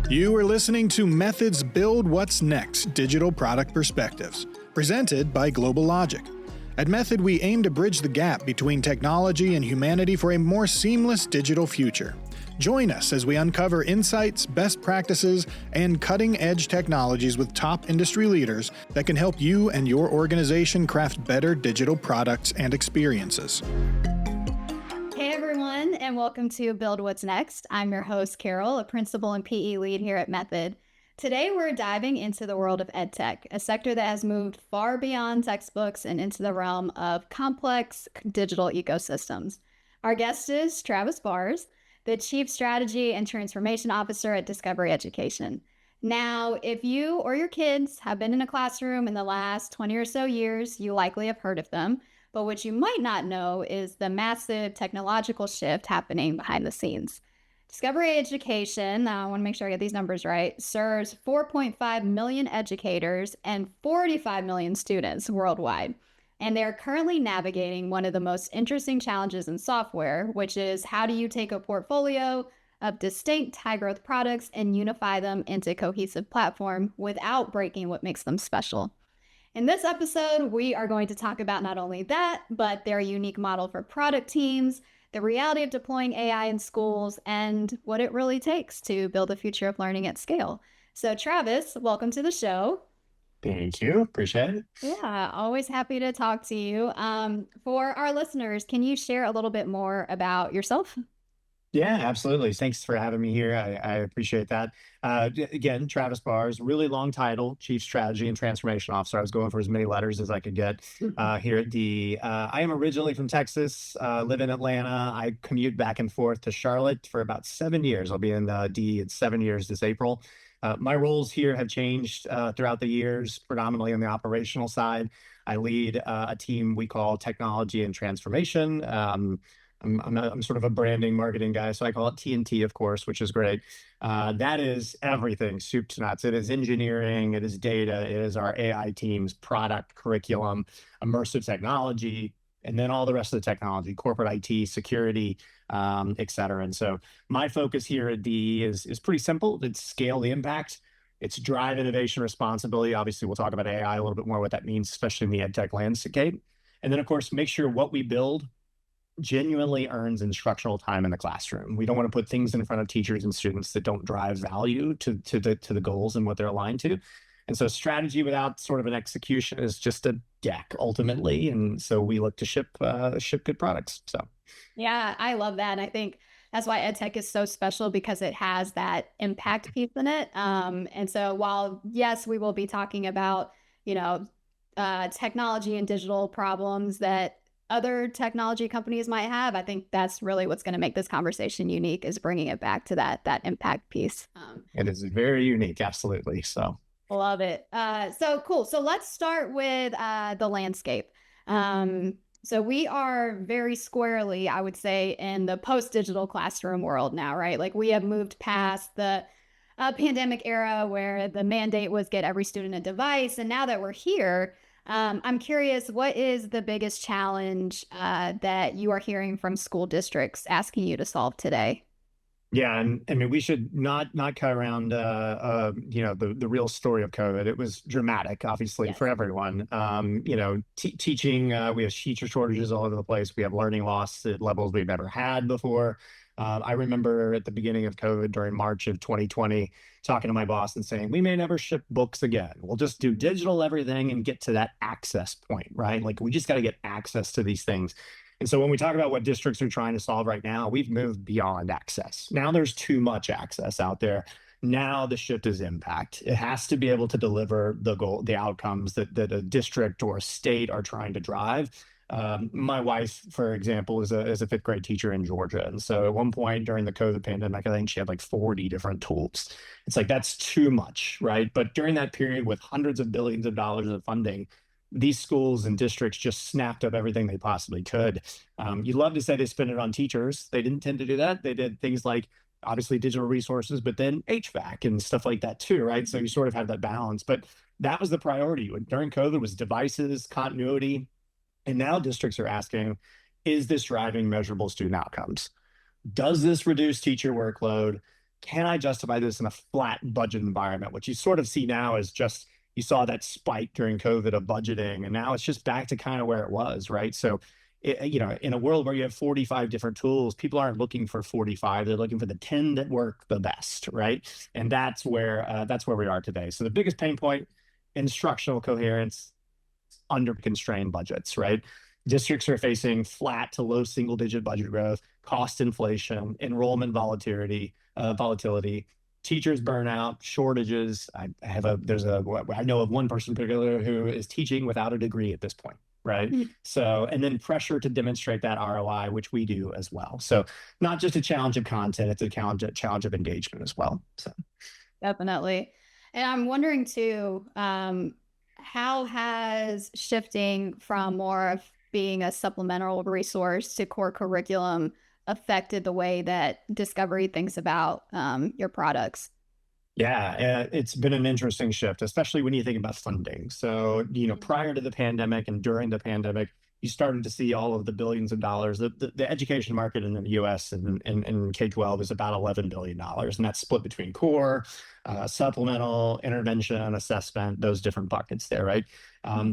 You are listening to Methods Build What's Next Digital Product Perspectives, presented by Global Logic. At Method, we aim to bridge the gap between technology and humanity for a more seamless digital future. Join us as we uncover insights, best practices, and cutting-edge technologies with top industry leaders that can help you and your organization craft better digital products and experiences. Hey everyone, and welcome to Build What's Next. I'm your host, Carol, a principal and PE lead here at Method. Today, we're diving into the world of EdTech, a sector that has moved far beyond textbooks and into the realm of complex digital ecosystems. Our guest is Travis Bars, the Chief Strategy and Transformation Officer at Discovery Education. Now, if you or your kids have been in a classroom in the last 20 or so years, you likely have heard of them. But what you might not know is the massive technological shift happening behind the scenes. Discovery Education, I want to make sure I get these numbers right, serves 4.5 million educators and 45 million students worldwide. And they're currently navigating one of the most interesting challenges in software, which is how do you take a portfolio of distinct high-growth products and unify them into a cohesive platform without breaking what makes them special. In this episode, we are going to talk about not only that, but their unique model for product teams, the reality of deploying AI in schools, and what it really takes to build a future of learning at scale. So Travis, welcome to the show. Thank you. Appreciate it. Yeah, always happy to talk to you. For our listeners, can you share a little bit more about yourself? Yeah, absolutely. Thanks for having me here. I appreciate that. Again, Travis Bars, really long title, Chief Strategy and Transformation Officer. I was going for as many letters as I could get here at D. I am originally from Texas, live in Atlanta. I commute back and forth to Charlotte for about 7 years. I'll be in D in 7 years this April. My roles here have changed throughout the years, predominantly on the operational side. I lead a team we call Technology and Transformation. I'm sort of a branding marketing guy, so I call it T&T, of course, which is great. That is everything, soup to nuts. It is engineering, it is data, it is our AI teams, product, curriculum, immersive technology, and then all the rest of the technology, corporate IT, security, et cetera. And so my focus here at D is pretty simple. It's scale the impact. It's drive innovation responsibility. Obviously, we'll talk about AI a little bit more, what that means, especially in the EdTech landscape. And then, of course, make sure what we build genuinely earns instructional time in the classroom. We don't want to put things in front of teachers and students that don't drive value to the goals and what they're aligned to. And so strategy without sort of an execution is just a deck ultimately. And so we look to ship good products. So yeah, I love that. And I think that's why EdTech is so special, because it has that impact piece in it. And so while, yes, we will be talking about, technology and digital problems that other technology companies might have, I think that's really what's going to make this conversation unique, is bringing it back to that impact piece. It is very unique. Absolutely. So love it. So cool. So let's start with the landscape. So we are very squarely, I would say, in the post-digital classroom world now, right? Like we have moved past the pandemic era where the mandate was get every student a device. And now that we're here, I'm curious, what is the biggest challenge that you are hearing from school districts asking you to solve today? Yeah, and I mean, we should not cut around, the real story of COVID. It was dramatic, obviously, Yes. for everyone. Teaching, we have teacher shortages all over the place. We have learning loss at levels we've never had before. I remember at the beginning of COVID during March of 2020, talking to my boss and saying, we may never ship books again. We'll just do digital everything and get to that access point, right? Like we just got to get access to these things. And so when we talk about what districts are trying to solve right now, we've moved beyond access. Now there's too much access out there. Now the shift is impact. It has to be able to deliver the goal, the outcomes that a district or a state are trying to drive. My wife, for example, is a fifth grade teacher in Georgia. And so at one point during the COVID pandemic, I think she had like 40 different tools. It's like, that's too much, right? But during that period with hundreds of billions of dollars of funding, these schools and districts just snapped up everything they possibly could. You'd love to say they spent it on teachers. They didn't tend to do that. They did things like obviously digital resources, but then HVAC and stuff like that too, right? So you sort of have that balance. But that was the priority during COVID, was devices, continuity. And now districts are asking, is this driving measurable student outcomes? Does this reduce teacher workload? can I justify this in a flat budget environment? What you sort of see now is just, you saw that spike during COVID of budgeting, and now it's just back to kind of where it was, right? So, in a world where you have 45 different tools, people aren't looking for 45; they're looking for the 10 that work the best, right? And that's where we are today. So the biggest pain point: instructional coherence under constrained budgets, right? Districts are facing flat to low single-digit budget growth, cost inflation, enrollment volatility, teachers burnout, shortages. I know of one person in particular who is teaching without a degree at this point, right? So, and then pressure to demonstrate that ROI, which we do as well. So not just a challenge of content, it's a challenge of engagement as well. So Definitely. And I'm wondering too, how has shifting from more of being a supplemental resource to core curriculum affected the way that Discovery thinks about your products? Yeah, it's been an interesting shift, especially when you think about funding. So, prior to the pandemic and during the pandemic, you started to see all of the billions of dollars. The education market in the US and K-12 is about $11 billion, and that's split between core, supplemental, intervention, assessment, those different buckets there, right?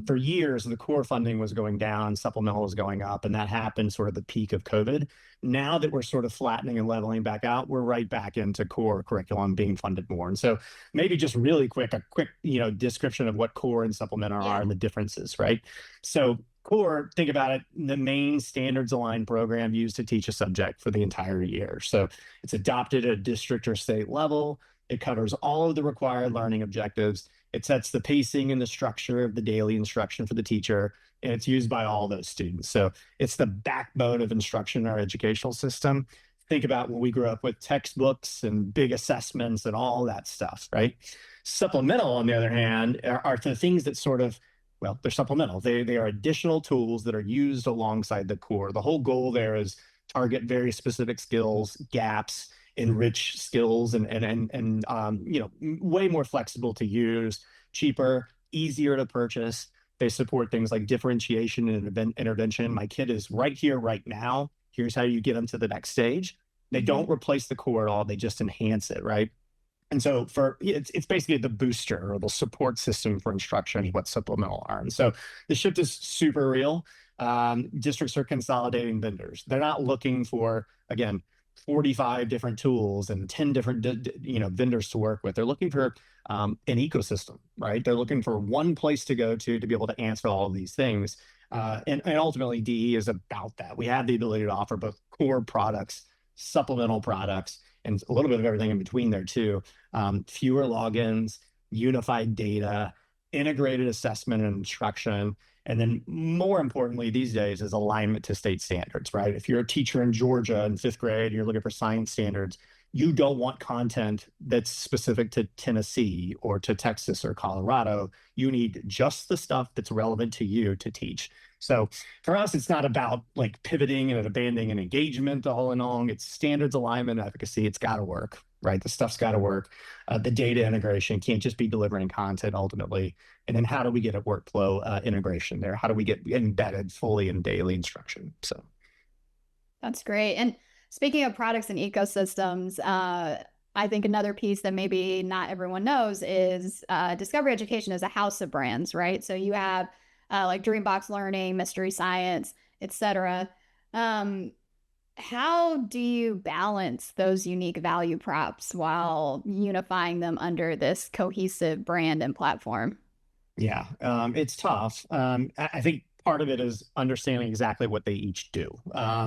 For years, the core funding was going down, supplemental was going up, and that happened sort of the peak of COVID. Now that we're sort of flattening and leveling back out, we're right back into core curriculum being funded more. And so maybe just really quick, a quick, description of what core and supplemental are and the differences, right? So core, think about it, the main standards aligned program used to teach a subject for the entire year. So it's adopted at a district or state level. It covers all of the required learning objectives. It sets the pacing and the structure of the daily instruction for the teacher, and it's used by all those students. So it's the backbone of instruction in our educational system. Think about when we grew up with textbooks and big assessments and all that stuff, right? Supplemental, on the other hand, are the things that sort of, well, they're supplemental. They are additional tools that are used alongside the core. The whole goal there is target very specific skills, gaps, enrich skills, and way more flexible to use, cheaper, easier to purchase. They support things like differentiation and intervention. My kid is right here, right now. Here's how you get them to the next stage. They don't replace the core at all. They just enhance it, right? And so it's basically the booster or the support system for instruction, what supplemental are. And so the shift is super real. Districts are consolidating vendors. They're not looking for, again, 45 different tools and 10 different vendors to work with. They're looking for an ecosystem, right? They're looking for one place to go to be able to answer all of these things. And ultimately, DE is about that. We have the ability to offer both core products, supplemental products, and a little bit of everything in between there too. Fewer logins, unified data, integrated assessment and instruction. And then more importantly these days is alignment to state standards, right? If you're a teacher in Georgia in 5th grade, you're looking for science standards, you don't want content that's specific to Tennessee or to Texas or Colorado. You need just the stuff that's relevant to you to teach. So for us, it's not about like pivoting and abandoning an engagement all in all. It's standards alignment, efficacy. It's got to work, right? The stuff's got to work. The data integration can't just be delivering content ultimately. And then how do we get a workflow integration there? How do we get embedded fully in daily instruction? So that's great. And speaking of products and ecosystems, I think another piece that maybe not everyone knows is Discovery Education is a house of brands, right? So you have like DreamBox Learning, Mystery Science, etc. How do you balance those unique value props while unifying them under this cohesive brand and platform? Yeah, it's tough. I think part of it is understanding exactly what they each do.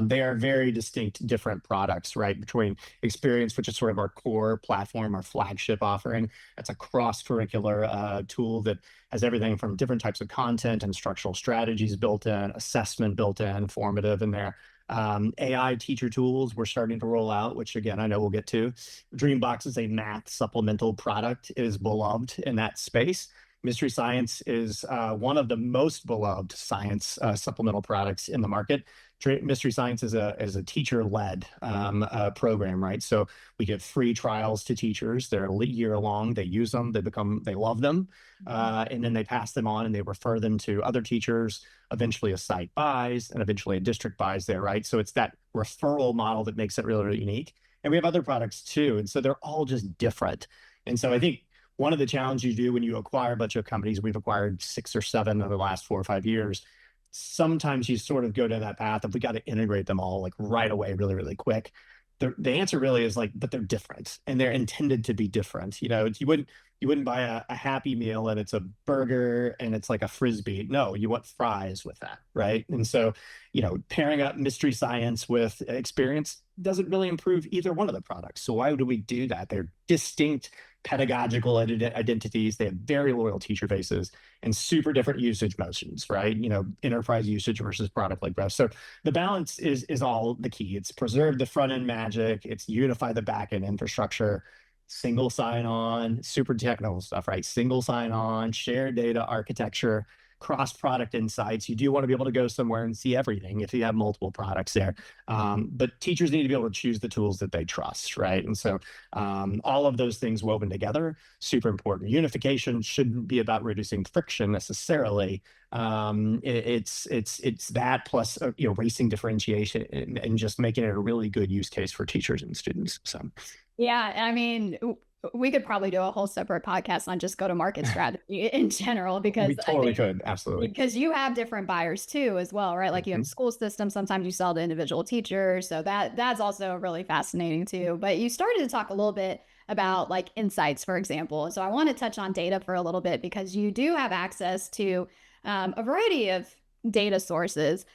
They are very distinct, different products, right? Between Experience, which is sort of our core platform, our flagship offering. That's a cross-curricular tool that has everything from different types of content, instructional strategies built in, assessment built in, formative in there. AI teacher tools we're starting to roll out, which again, I know we'll get to. DreamBox is a math supplemental product. It is beloved in that space. Mystery Science is one of the most beloved science supplemental products in the market. Mystery Science is a teacher-led program, right? So we give free trials to teachers. They're a year long. They use them. They love them, and then they pass them on and they refer them to other teachers. Eventually, a site buys, and eventually a district buys there, right? So it's that referral model that makes it really, really unique. And we have other products too. And so they're all just different. And so I think one of the challenges you do when you acquire a bunch of companies, we've acquired 6 or 7 in the last 4 or 5 years. Sometimes you sort of go down that path of we got to integrate them all like right away, really, really quick. The answer really is like, but they're different and they're intended to be different. You wouldn't buy a Happy Meal and it's a burger and it's like a Frisbee. No, you want fries with that, right? And so, pairing up Mystery Science with experience doesn't really improve either one of the products. So why do we do that? They're distinct pedagogical identities. They have very loyal teacher bases and super different usage motions, right? Enterprise usage versus product like growth. So the balance is all the key. It's preserve the front end magic. It's unify the back end infrastructure, single sign-on, super technical stuff, right? Single sign-on, shared data architecture, cross-product insights. You do want to be able to go somewhere and see everything if you have multiple products there. But teachers need to be able to choose the tools that they trust, right? And so all of those things woven together, super important. Unification shouldn't be about reducing friction necessarily. It's that plus erasing differentiation and just making it a really good use case for teachers and students. So yeah, I mean, we could probably do a whole separate podcast on just go-to-market strategy in general, because we totally could, absolutely. Because you have different buyers too, as well, right? Like you have school systems, sometimes you sell to individual teachers. So that's also really fascinating too. But you started to talk a little bit about like insights, for example. So I want to touch on data for a little bit, because you do have access to a variety of data sources.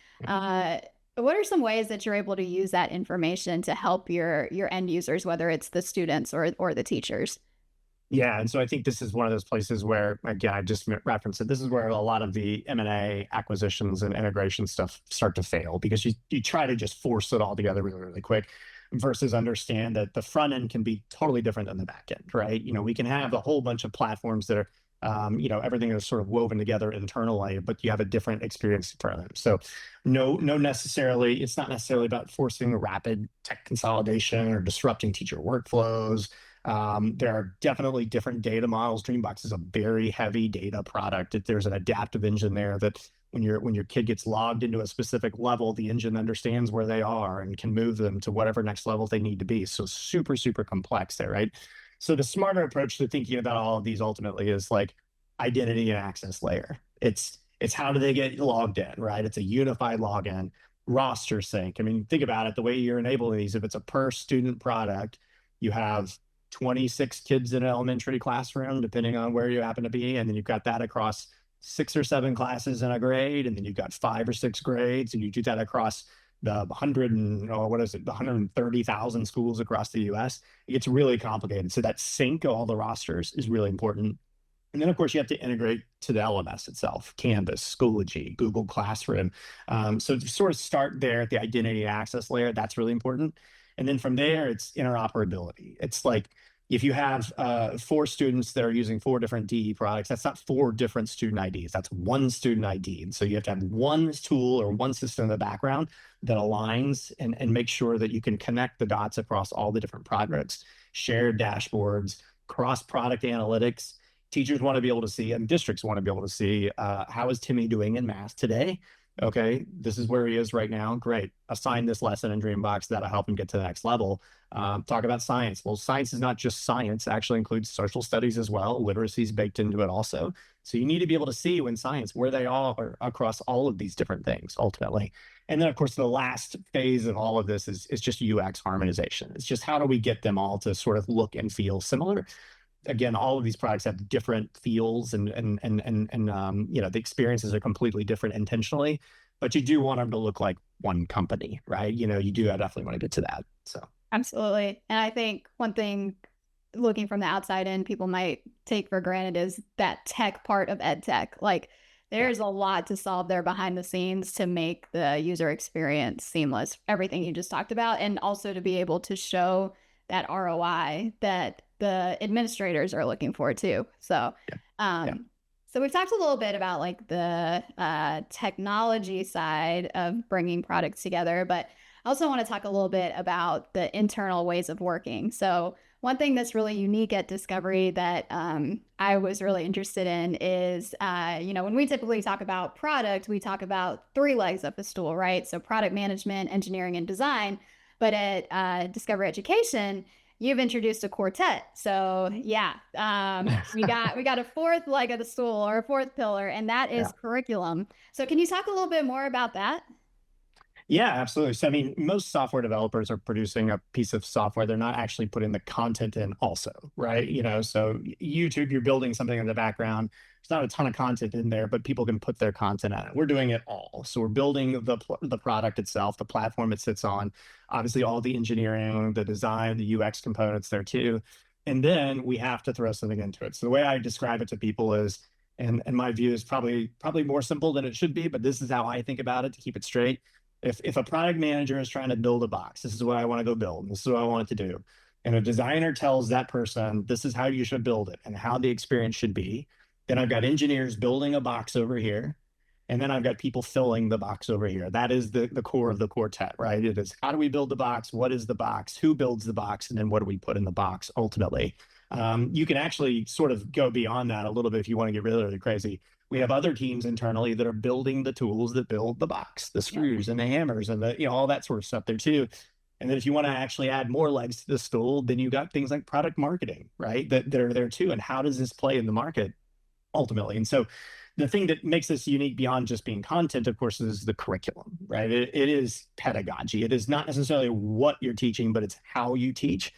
What are some ways that you're able to use that information to help your end users, whether it's the students or the teachers? Yeah, and so I think this is one of those places where, again, I just referenced it. This is where a lot of the M&A acquisitions and integration stuff start to fail, because you try to just force it all together really, really quick, versus understand that the front end can be totally different than the back end, right? We can have a whole bunch of platforms that are everything is sort of woven together internally, but you have a different experience for them. So it's not necessarily about forcing rapid tech consolidation or disrupting teacher workflows. There are definitely different data models. DreamBox is a very heavy data product. There's an adaptive engine there that when your kid gets logged into a specific level, the engine understands where they are and can move them to whatever next level they need to be. So super, super complex there, right? So the smarter approach to thinking about all of these ultimately is like identity and access layer. It's how do they get logged in, right? It's a unified login, roster sync. I mean, think about it, the way you're enabling these, if it's a per student product, you have 26 kids in an elementary classroom, depending on where you happen to be. And then you've got that across 6 or 7 classes in a grade. And then you've got 5 or 6 grades, and you do that across the 130,000 schools across the US. It gets really complicated. So that sync of all the rosters is really important. And then, of course, you have to integrate to the LMS itself, Canvas, Schoology, Google Classroom. So to sort of start there at the identity access layer, that's really important. And then from there, it's interoperability. It's like, if you have 4 students that are using 4 different DE products, that's not 4 different student IDs. That's one student ID. And so you have to have one tool or one system in the background that aligns and make sure that you can connect the dots across all the different products, shared dashboards, cross-product analytics. Teachers want to be able to see, and districts want to be able to see, how is Timmy doing in math today? Okay, this is where he is right now. Great. Assign this lesson in DreamBox. That'll help him get to the next level. Talk about science. Well, science is not just science. It actually includes social studies as well. Literacy is baked into it also. So you need to be able to see in science where they are across all of these different things ultimately. And then, of course, the last phase of all of this is just UX harmonization. It's just how do we get them all to sort of look and feel similar? Again, all of these products have different feels and the experiences are completely different intentionally, but you do want them to look like one company, right? You do definitely want to get to that. So absolutely. And I think one thing looking from the outside in, people might take for granted is that tech part of ed tech. Like there's a lot to solve there behind the scenes to make the user experience seamless, everything you just talked about, and also to be able to show that ROI that the administrators are looking for too. So, so we've talked a little bit about like the technology side of bringing products together, but I also want to talk a little bit about the internal ways of working. So one thing that's really unique at Discovery that I was really interested in is, when we typically talk about product, we talk about 3 legs of the stool, right? So product management, engineering, and design. But at Discover Education, you've introduced a quartet. So yeah, we got a fourth leg of the stool, or a fourth pillar, and that is curriculum. So can you talk a little bit more about that? Yeah, absolutely. So, I mean, most software developers are producing a piece of software. They're not actually putting the content in also, right? So YouTube, you're building something in the background. There's not a ton of content in there, but people can put their content on it. We're doing it all. So we're building the product itself, the platform it sits on, obviously all the engineering, the design, the UX components there too. And then we have to throw something into it. So the way I describe it to people is, and my view is probably more simple than it should be, but this is how I think about it to keep it straight. If a product manager is trying to build a box, this is what I want to go build. This is what I want it to do. And a designer tells that person, this is how you should build it and how the experience should be. Then I've got engineers building a box over here. And then I've got people filling the box over here. That is the core of the quartet, right? It is, how do we build the box? What is the box? Who builds the box? And then what do we put in the box ultimately? You can actually sort of go beyond that a little bit if you want to get really, really crazy. We have other teams internally that are building the tools that build the box, the screws and the hammers and the, all that sort of stuff there too. And then if you want to actually add more legs to the stool, then you got things like product marketing, right? That are there too. And how does this play in the market ultimately? And so the thing that makes this unique beyond just being content, of course, is the curriculum, right? It is pedagogy. It is not necessarily what you're teaching, but it's how you teach.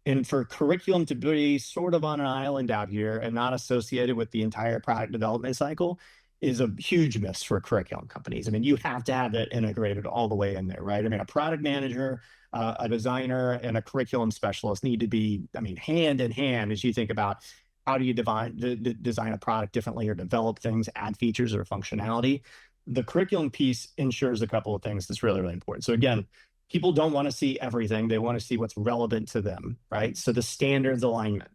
And for curriculum to be sort of on an island out here and not associated with the entire product development cycle is a huge miss for curriculum companies. I mean, you have to have that integrated all the way in there, right? I mean, a product manager, a designer, and a curriculum specialist need to be, I mean, hand in hand as you think about how do you design a product differently or develop things, add features or functionality. The curriculum piece ensures a couple of things that's really, really important. So again, people don't want to see everything. They want to see what's relevant to them, right? So the standards alignment.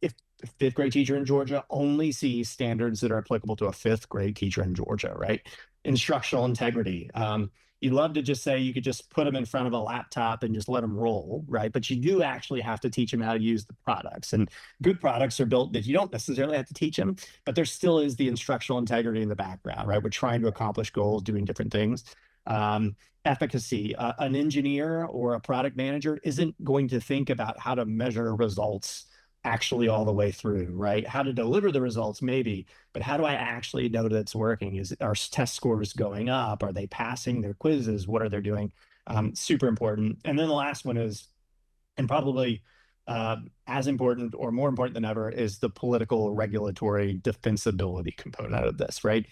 If a fifth grade teacher in Georgia only sees standards that are applicable to a fifth grade teacher in Georgia, right? Instructional integrity. You'd love to just say you could just put them in front of a laptop and just let them roll, right? But you do actually have to teach them how to use the products. And good products are built that you don't necessarily have to teach them, but there still is the instructional integrity in the background, right? We're trying to accomplish goals, doing different things. Efficacy. An engineer or a product manager isn't going to think about how to measure results actually all the way through, right? How to deliver the results, maybe, but how do I actually know that it's working? Are test scores going up? Are they passing their quizzes? What are they doing? Super important. And then the last one is, and probably as important or more important than ever, is the political regulatory defensibility component of this, right?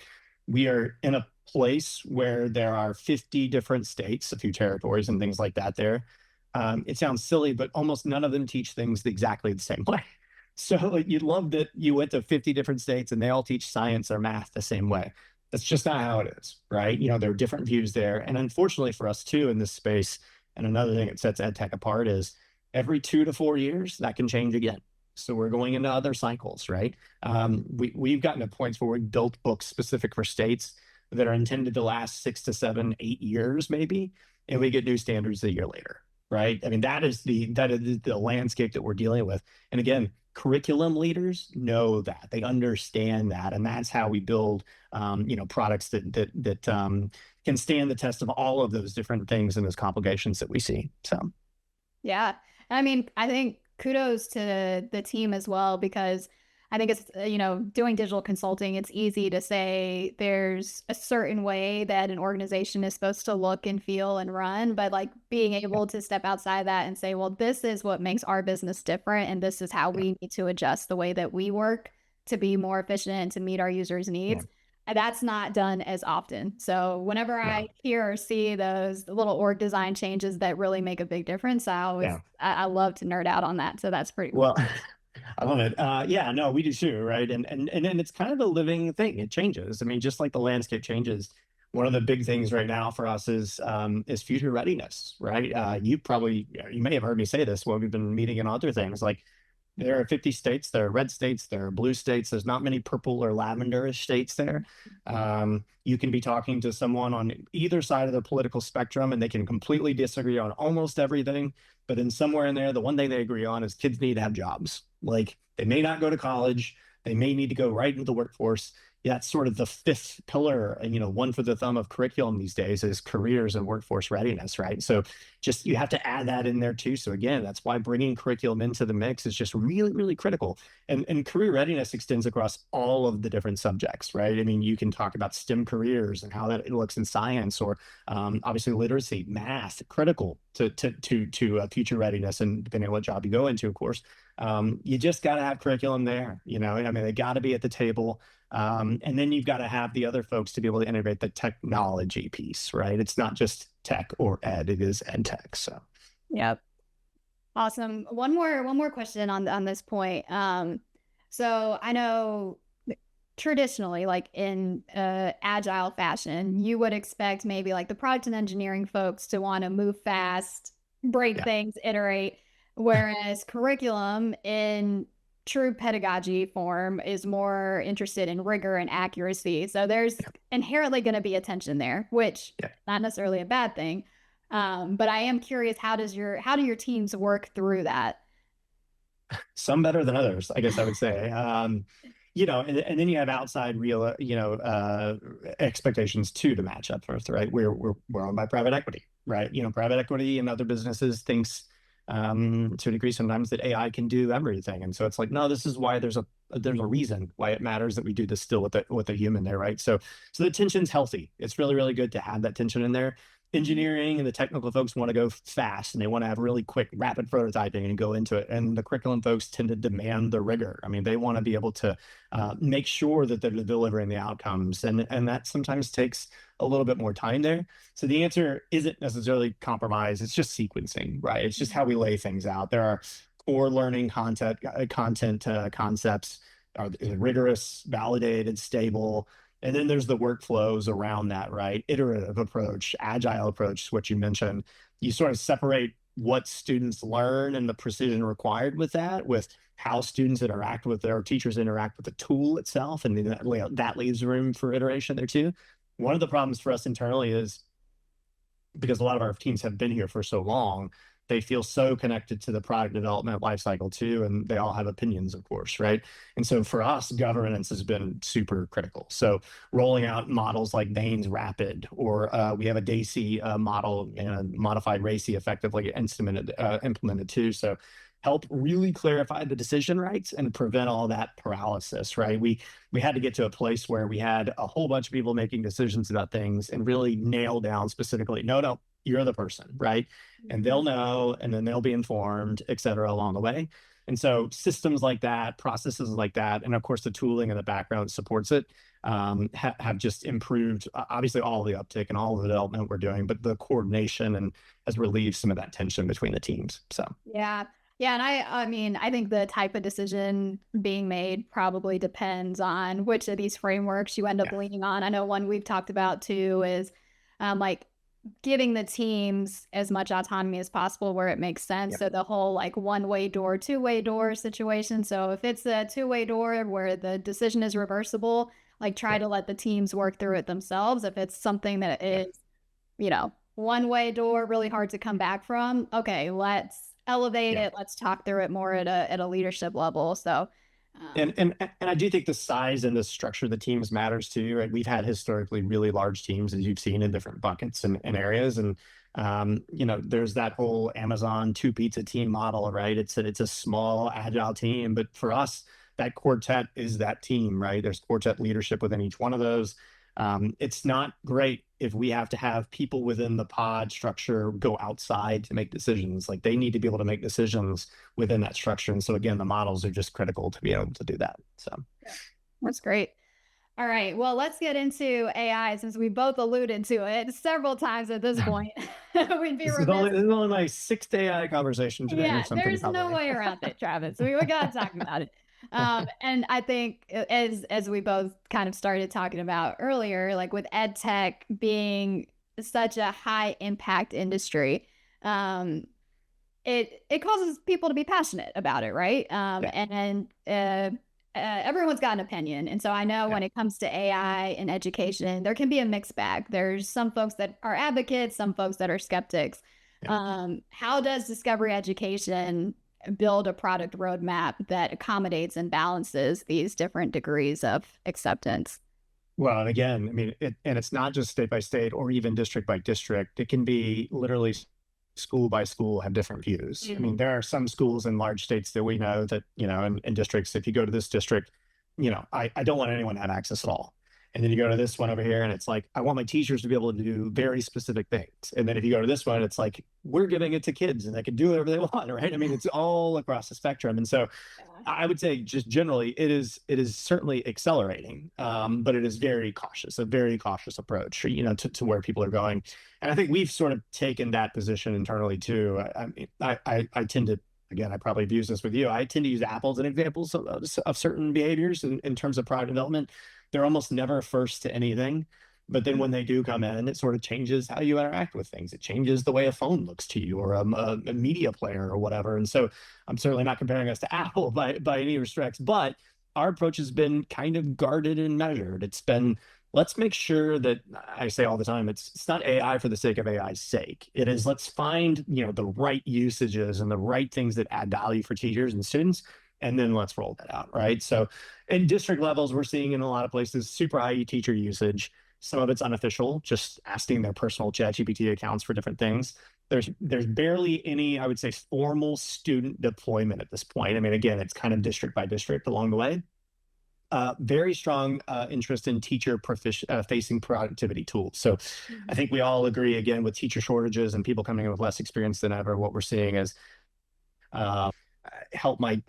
We are in a place where there are 50 different states, a few territories and things like that there. It sounds silly, but almost none of them teach things exactly the same way. So you'd love that you went to 50 different states and they all teach science or math the same way. That's just not how it is, right? There are different views there. And unfortunately for us too in this space, and another thing that sets EdTech apart is every 2 to 4 years, that can change again. So we're going into other cycles, right? We've gotten to points where we built books specific for states that are intended to last 6 to 7, 8 years maybe, and we get new standards a year later, right? I mean, that is the landscape that we're dealing with. And again, curriculum leaders know that, they understand that, and that's how we build, products that can stand the test of all of those different things and those complications that we see. So, yeah, I mean, I think kudos to the team as well, because I think it's, doing digital consulting, it's easy to say there's a certain way that an organization is supposed to look and feel and run, but like being able to step outside that and say, well, this is what makes our business different. And this is how we need to adjust the way that we work to be more efficient and to meet our users' needs. And that's not done as often. So whenever I hear or see those little org design changes that really make a big difference, I love to nerd out on that. So that's pretty cool. Well, I love it. Yeah, no, we do too, right? And then it's kind of a living thing. It changes. I mean, just like the landscape changes, one of the big things right now for us is future readiness, right? You may have heard me say this when we've been meeting in other things. Like, there are 50 states, there are red states, there are blue states. There's not many purple or lavenderish states there. You can be talking to someone on either side of the political spectrum and they can completely disagree on almost everything. But then somewhere in there, the one thing they agree on is kids need to have jobs. Like, they may not go to college. They may need to go right into the workforce. that's sort of the fifth pillar, and one for the thumb of curriculum these days is careers and workforce readiness, right? So just you have to add that in there too. So again, that's why bringing curriculum into the mix is just really, really critical. And career readiness extends across all of the different subjects, right? I mean, you can talk about STEM careers and how that looks in science, or obviously literacy, math, critical to future readiness, and depending on what job you go into, of course. You just got to have curriculum there. I mean, they got to be at the table. And then you've got to have the other folks to be able to integrate the technology piece, right? It's not just tech or ed, it is ed tech. So, yep. Awesome. One more question on this point. So I know traditionally, like in agile fashion, you would expect maybe like the product and engineering folks to want to move fast, break things, iterate, whereas curriculum in true pedagogy form is more interested in rigor and accuracy. So there's inherently going to be a tension there, which not necessarily a bad thing. But I am curious, how do your teams work through that? Some better than others, I guess I would say. And then you have outside real, expectations too to match up first, right? We're owned by private equity, right? Private equity and other businesses thinks to a degree sometimes that AI can do everything, and so it's like, no, this is why there's a reason why it matters that we do this still with a human there, right? So the tension's healthy. It's really, really good to have that tension in there. Engineering and the technical folks want to go fast, and they want to have really quick, rapid prototyping and go into it. And the curriculum folks tend to demand the rigor. I mean, they want to be able to make sure that they're delivering the outcomes, and that sometimes takes a little bit more time there. So the answer isn't necessarily compromise. It's just sequencing, right? It's just how we lay things out. There are core learning concept concepts are rigorous, validated, stable. And then there's the workflows around that, right? Iterative approach, agile approach, what you mentioned. You sort of separate what students learn and the precision required with that, with how students interact with their teachers, interact with the tool itself. And then that leaves room for iteration there too. One of the problems for us internally is, because a lot of our teams have been here for so long, they feel so connected to the product development lifecycle too, and they all have opinions, of course, right? And so for us, governance has been super critical. So rolling out models like Bain's Rapid, or we have a DAISY model, and modified RACI effectively implemented too. So help really clarify the decision rights and prevent all that paralysis, right? We had to get to a place where we had a whole bunch of people making decisions about things and really nail down specifically, no, you're the person, right? And they'll know, and then they'll be informed, et cetera, along the way. And so systems like that, processes like that, and of course the tooling in the background supports it, have just improved, obviously, all the uptick and all the development we're doing, but the coordination and has relieved some of that tension between the teams. So yeah. And I mean, I think the type of decision being made probably depends on which of these frameworks you end up leaning on. I know one we've talked about too is like giving the teams as much autonomy as possible where it makes sense. So the whole like one-way door, two-way door situation. So if it's a two-way door where the decision is reversible, like try to let the teams work through it themselves. If it's something that is, one-way door, really hard to come back from, okay, let's elevate it. Let's talk through it more at a leadership level. So And I do think the size and the structure of the teams matters too, right? We've had historically really large teams, as you've seen, in different buckets and areas. And, there's that whole Amazon 2-pizza team model, right? It's a small, agile team. But for us, that quartet is that team, right? There's quartet leadership within each one of those. It's not great if we have to have people within the pod structure go outside to make decisions. Like, they need to be able to make decisions within that structure. And so again, the models are just critical to be able to do that. So that's great. All right. Well, let's get into AI, since we both alluded to it several times at this point. We'd be this is only my 6th AI conversation today. Yeah, there's no way around it, Travis. We got to talk about it. And I think as we both kind of started talking about earlier, like with ed tech being such a high impact industry, it causes people to be passionate about it, right? And everyone's got an opinion. And so I know when it comes to AI and education, there can be a mixed bag. There's some folks that are advocates, some folks that are skeptics. How does Discovery Education build a product roadmap that accommodates and balances these different degrees of acceptance? Well, and again, I mean, and it's not just state by state or even district by district. It can be literally school by school have different views. I mean, there are some schools in large states that we know that, in districts, if you go to this district, I don't want anyone to have access at all. And then you go to this one over here and it's like, I want my teachers to be able to do very specific things. And then if you go to this one, it's like, we're giving it to kids and they can do whatever they want, right? I mean, it's all across the spectrum. And so I would say just generally, it is certainly accelerating, but it is very cautious, a very cautious approach, to where people are going. And I think we've sort of taken that position internally too. I mean, I tend to, again, I probably have used this with you. I tend to use Apple as an examples of certain behaviors in terms of product development. They're almost never first to anything. But then when they do come in, it sort of changes how you interact with things. It changes the way a phone looks to you or a media player or whatever. And so I'm certainly not comparing us to Apple by any restricts, but our approach has been kind of guarded and measured. It's been, let's make sure that, I say all the time, it's not AI for the sake of AI's sake. It is, let's find, the right usages and the right things that add value for teachers and students. And then let's roll that out, right? So in district levels, we're seeing in a lot of places super high teacher usage. Some of it's unofficial, just asking their personal ChatGPT accounts for different things. There's barely any, I would say, formal student deployment at this point. I mean, again, it's kind of district by district along the way. Very strong interest in teacher facing productivity tools. So I think we all agree, again, with teacher shortages and people coming in with less experience than ever, what we're seeing is help my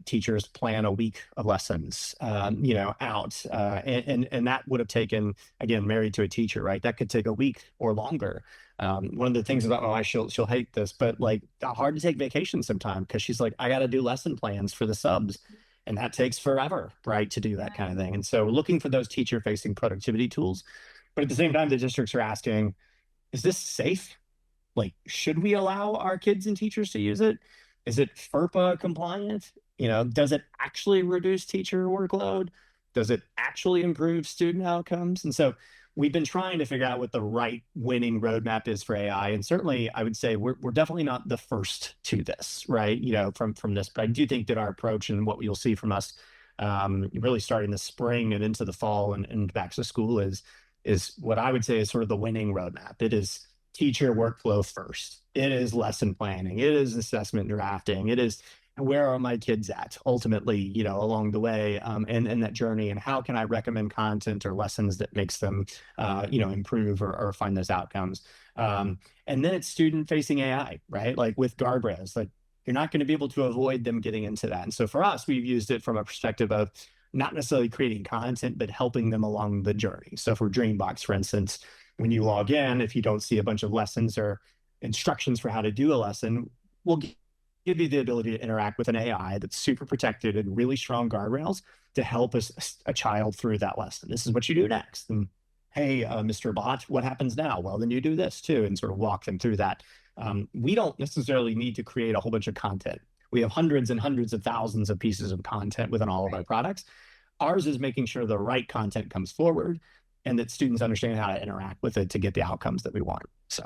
teachers plan a week of lessons, out. And that would have taken, again, married to a teacher, right? That could take a week or longer. One of the things about my wife, she'll hate this, but like hard to take vacation sometime because she's like, I got to do lesson plans for the subs. And that takes forever, right, to do that kind of thing. And so looking for those teacher facing productivity tools. But at the same time, the districts are asking, is this safe? Like, should we allow our kids and teachers to use it? Is it FERPA compliant? Does it actually reduce teacher workload? Does it actually improve student outcomes? And so we've been trying to figure out what the right winning roadmap is for AI. And certainly I would say we're definitely not the first to this, right? From this, but I do think that our approach and what you'll see from us really starting this spring and into the fall and back to school is what I would say is sort of the winning roadmap. It is teacher workflow first. It is lesson planning. It is assessment drafting. It is where are my kids at ultimately, along the way, and that journey, and how can I recommend content or lessons that makes them, improve or find those outcomes. And then it's student facing AI, right? Like with guardrails, like you're not going to be able to avoid them getting into that. And so for us, we've used it from a perspective of not necessarily creating content, but helping them along the journey. So for DreamBox, for instance, when you log in, if you don't see a bunch of lessons or instructions for how to do a lesson, we'll give you the ability to interact with an AI that's super protected and really strong guardrails to help a child through that lesson. This is what you do next. And hey, Mr. Bot, what happens now? Well, then you do this too, and sort of walk them through that. We don't necessarily need to create a whole bunch of content. We have hundreds and hundreds of thousands of pieces of content within all of our products. Ours is making sure the right content comes forward and that students understand how to interact with it to get the outcomes that we want. So.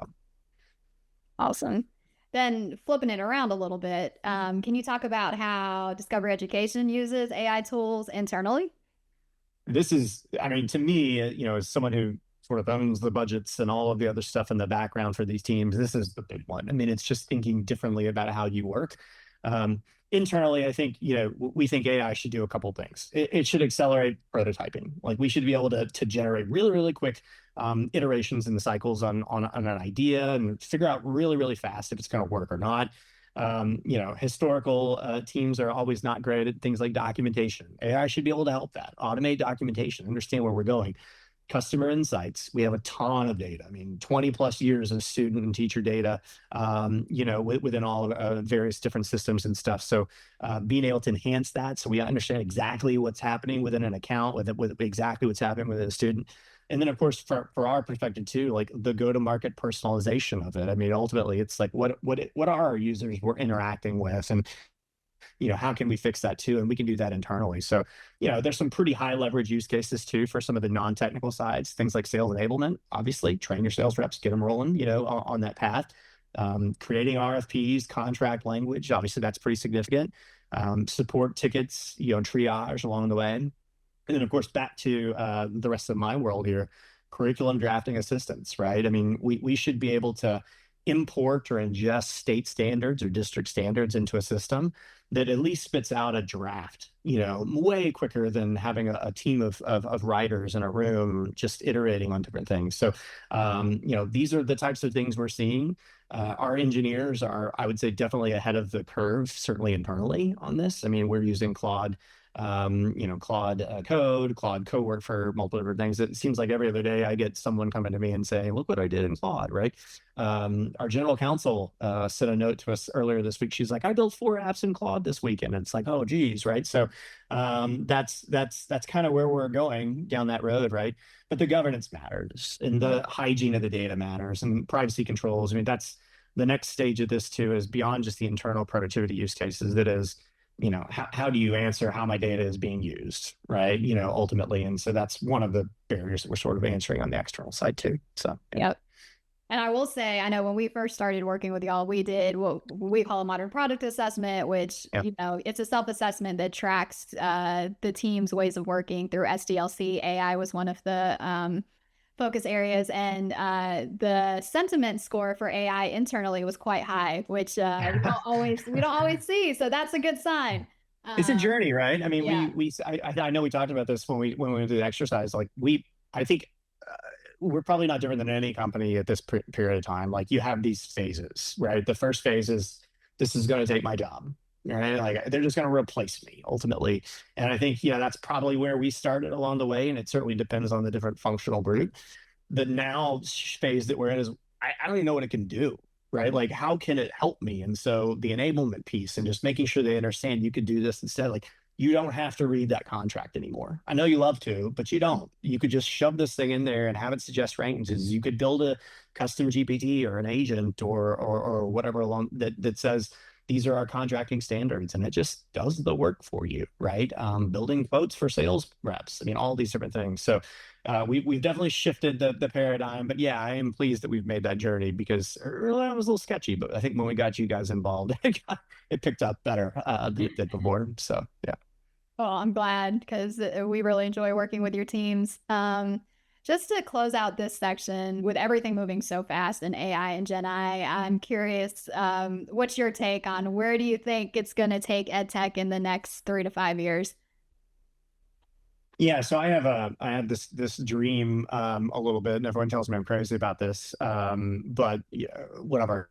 Awesome. Then flipping it around a little bit, can you talk about how Discovery Education uses AI tools internally? This is, I mean, to me, as someone who sort of owns the budgets and all of the other stuff in the background for these teams, this is the big one. I mean, it's just thinking differently about how you work. Internally, I think, we think AI should do a couple of things. It should accelerate prototyping. Like we should be able to generate really, really quick iterations in the cycles on an idea and figure out really, really fast if it's going to work or not. Historical teams are always not great at things like documentation. AI should be able to help that, automate documentation, understand where we're going. Customer insights. We have a ton of data. I mean, 20 plus years of student and teacher data, within all various different systems and stuff. So being able to enhance that so we understand exactly what's happening within an account, with exactly what's happening within a student. And then, of course, for our perspective too, like the go-to-market personalization of it. I mean, ultimately, it's like what are our users we're interacting with, and how can we fix that too? And we can do that internally. So, there's some pretty high leverage use cases too for some of the non-technical sides, things like sales enablement. Obviously, train your sales reps, get them rolling, on that path. Creating RFPs, contract language. Obviously, that's pretty significant. Support tickets, triage along the way. And then, of course, back to the rest of my world here, curriculum drafting assistance, right? I mean, we should be able to import or ingest state standards or district standards into a system that at least spits out a draft, way quicker than having a team of writers in a room just iterating on different things. So, these are the types of things we're seeing. Our engineers are, I would say, definitely ahead of the curve, certainly internally on this. I mean, we're using Claude Claude Code, Claude Cowork for multiple different things. It seems like every other day I get someone coming to me and saying, look what I did in Claude, right? Our general counsel sent a note to us earlier this week. She's like, I built 4 apps in Claude this weekend. And it's like, oh, geez, right? So that's kind of where we're going down that road, right? But the governance matters, and the hygiene of the data matters, and privacy controls. I mean, that's the next stage of this too, is beyond just the internal productivity use cases. That is, how do you answer how my data is being used, right? Ultimately. And so that's one of the barriers that we're sort of answering on the external side too. So, yeah. Yep. And I will say, I know when we first started working with y'all, we did what we call a modern product assessment, which, it's a self-assessment that tracks the team's ways of working through SDLC. AI was one of the focus areas, and the sentiment score for AI internally was quite high, which we don't always see. So that's a good sign. It's a journey, right? I mean, I know we talked about this when we went through the exercise. Like I think we're probably not different than any company at this period of time. Like, you have these phases, right? The first phase is, this is going to take my job. Right? Like, they're just going to replace me ultimately. And I think, that's probably where we started along the way. And it certainly depends on the different functional group. The now phase that we're in is, I don't even know what it can do, right? Like, how can it help me? And so the enablement piece and just making sure they understand you could do this instead. Like, you don't have to read that contract anymore. I know you love to, but you don't. You could just shove this thing in there and have it suggest ranges. You could build a custom GPT or an agent or whatever along that says, these are our contracting standards, and it just does the work for you, right? Building quotes for sales reps. I mean, all these different things. So we've definitely shifted the paradigm, but yeah, I am pleased that we've made that journey, because early on it was a little sketchy, but I think when we got you guys involved, it picked up better than it did before. So, yeah. Well, I'm glad, because we really enjoy working with your teams. Just to close out this section, with everything moving so fast in AI and Gen I, I'm curious, what's your take on where do you think it's going to take EdTech in the next 3 to 5 years? Yeah, so I have this dream a little bit, and everyone tells me I'm crazy about this. But one of our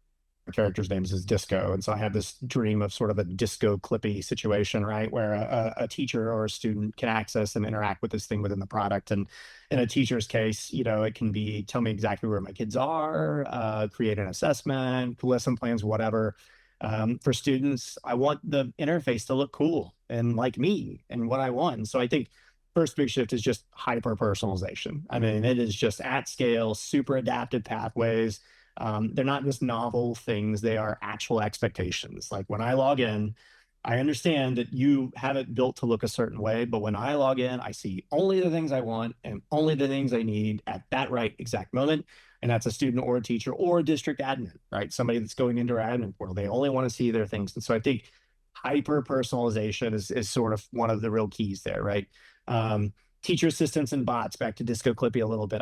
character's names is Disco, and so I have this dream of sort of a disco clippy situation, right, where a teacher or a student can access and interact with this thing within the product. And in a teacher's case, it can be, tell me exactly where my kids are, create an assessment, lesson plans, whatever. For students, I want the interface to look cool and like me and what I want. And so I think first big shift is just hyper personalization. I mean, it is just at scale, super adaptive pathways. They're not just novel things, they are actual expectations. Like, when I log in, I understand that you have it built to look a certain way, but when I log in, I see only the things I want and only the things I need at that right exact moment. And that's a student or a teacher or a district admin, right? Somebody that's going into our admin portal. They only want to see their things. And so I think hyper personalization is sort of one of the real keys there, right? Teacher assistants and bots, back to Disco Clippy a little bit.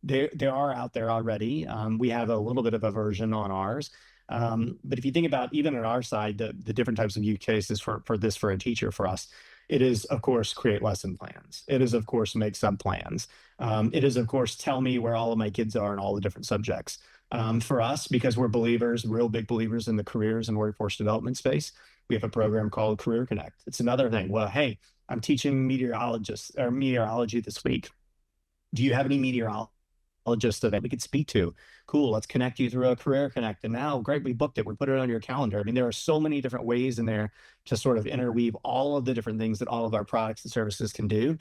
They are out there already. We have a little bit of a version on ours. But if you think about, even on our side, the different types of use cases for a teacher, for us, it is, of course, create lesson plans. It is, of course, make sub plans. It is, of course, tell me where all of my kids are in all the different subjects. For us, because we're believers, real big believers in the careers and workforce development space, we have a program called Career Connect. It's another thing. Well, hey, I'm teaching meteorology this week. Do you have any meteorologists that we could speak to? Cool, let's connect you through a Career Connect. And now, great, we booked it. We put it on your calendar. I mean, there are so many different ways in there to sort of interweave all of the different things that all of our products and services can do.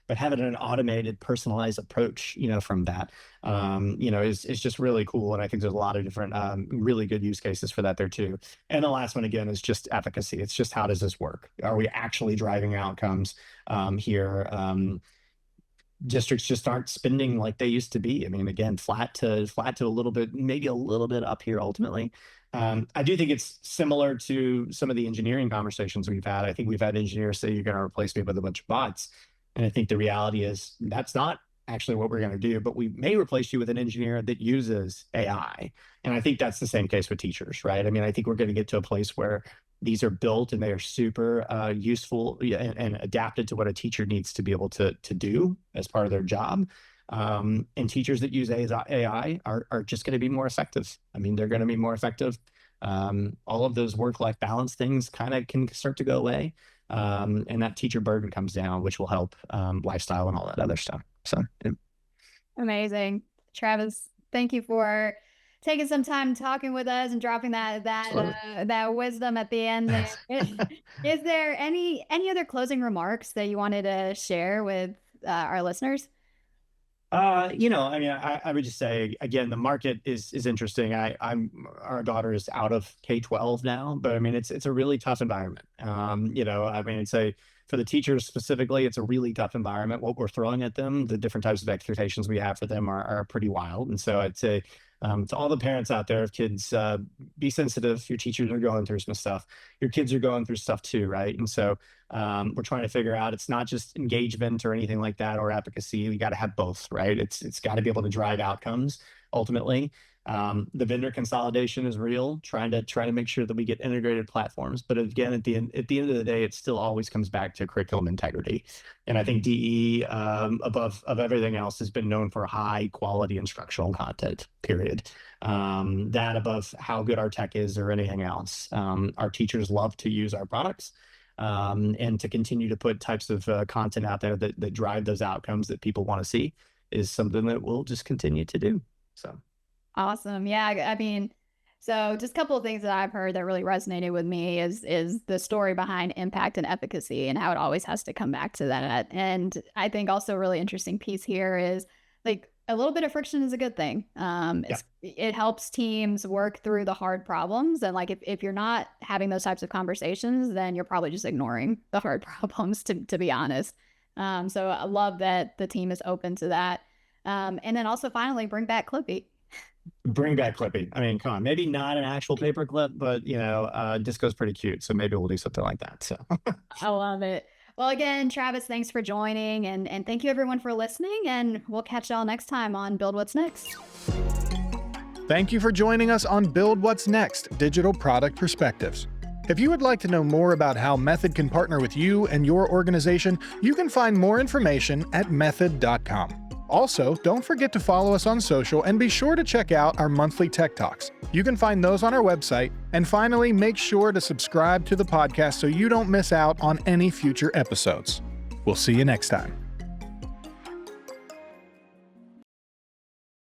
But having an automated, personalized approach, from that, is just really cool. And I think there's a lot of different, really good use cases for that there too. And the last one, again, is just efficacy. It's just, how does this work? Are we actually driving outcomes here? Districts just aren't spending like they used to be. I mean, again, flat to a little bit, maybe a little bit up here ultimately. I do think it's similar to some of the engineering conversations we've had. I think we've had engineers say, you're going to replace me with a bunch of bots. And I think the reality is that's not actually what we're going to do, but we may replace you with an engineer that uses AI. And I think that's the same case with teachers, right? I mean, I think we're going to get to a place where these are built and they are super useful and adapted to what a teacher needs to be able to do as part of their job. And teachers that use AI are just going to be more effective. I mean, they're going to be more effective. All of those work-life balance things kind of can start to go away. And that teacher burden comes down, which will help lifestyle and all that other stuff. So, yeah. Amazing. Travis, thank you for taking some time talking with us and dropping that wisdom at the end there. Is there any other closing remarks that you wanted to share with our listeners? I mean, I would just say, again, the market is interesting. Our daughter is out of K-12 now, but I mean, it's a really tough environment. I mean, I'd say for the teachers specifically, it's a really tough environment. What we're throwing at them, the different types of expectations we have for them are pretty wild. And so I'd say to all the parents out there of kids, be sensitive. Your teachers are going through some stuff. Your kids are going through stuff too, right? And so we're trying to figure out, it's not just engagement or anything like that or efficacy. We got to have both, right? It's got to be able to drive outcomes ultimately. The vendor consolidation is real, trying to make sure that we get integrated platforms. But again, at the end of the day, it still always comes back to curriculum integrity. And I think DE, above everything else, has been known for high quality instructional content, period. That above how good our tech is or anything else. Our teachers love to use our products. And to continue to put types of content out there that drive those outcomes that people want to see is something that we'll just continue to do. So. Awesome. Yeah. I mean, so just a couple of things that I've heard that really resonated with me is the story behind impact and efficacy and how it always has to come back to that. And I think also a really interesting piece here is like a little bit of friction is a good thing. It helps teams work through the hard problems. And like, if you're not having those types of conversations, then you're probably just ignoring the hard problems to be honest. So I love that the team is open to that. And then also finally bring back Clippy. Bring back Clippy. I mean, come on, maybe not an actual paper clip, but Disco's pretty cute. So maybe we'll do something like that. So I love it. Well, again, Travis, thanks for joining and thank you everyone for listening, and we'll catch y'all next time on Build What's Next. Thank you for joining us on Build What's Next, Digital Product Perspectives. If you would like to know more about how Method can partner with you and your organization, you can find more information at method.com. Also, don't forget to follow us on social and be sure to check out our monthly Tech Talks. You can find those on our website. And finally, make sure to subscribe to the podcast so you don't miss out on any future episodes. We'll see you next time.